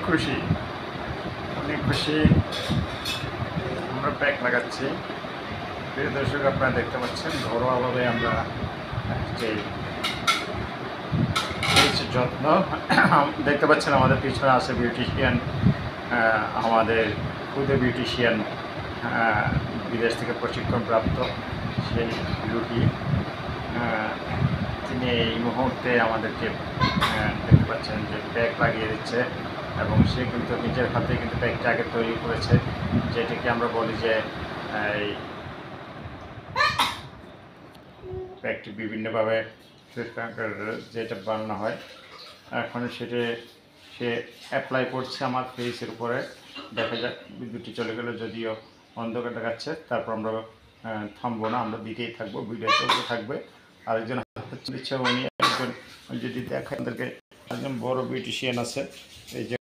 খুশি, অনেক খুশি। আমরা প্যাক লাগাচ্ছি। প্রিয় দর্শক, আপনারা দেখতে পাচ্ছেন ঘরোয়াভাবে আমরা যে যত্ন দেখতে পাচ্ছেন। আমাদের পিছনে আছে বিউটিশিয়ান, আমাদের খুদে বিউটিশিয়ান, বিদেশ থেকে প্রশিক্ষণপ্রাপ্ত সেই বিউটি। তিনি এই মুহূর্তে আমাদেরকে দেখতে পাচ্ছেন যে প্যাক লাগিয়ে দিচ্ছে, এবং সে কিন্তু নিজের হাতে কিন্তু প্যাকটা আগে তৈরি করেছে, যেটাকে আমরা বলি যে এই প্যাকটি বিভিন্নভাবে যেটা বানানো হয়। এখন সেটা সে অ্যাপ্লাই করছে আমার ফেসের উপরে। দেখা যাক, বিদ্যুৎটি চলে গেলে যদিও অন্ধকার দেখাচ্ছে, তারপর আমরা থামবো না, আমরা দিতেই থাকবো, ভিডিও চলতে থাকবে। আরেকজন দিচ্ছে, উনি একজন যদি দেখেন তাদেরকে, একজন বড় বিউটিশিয়ান আছে, এই যে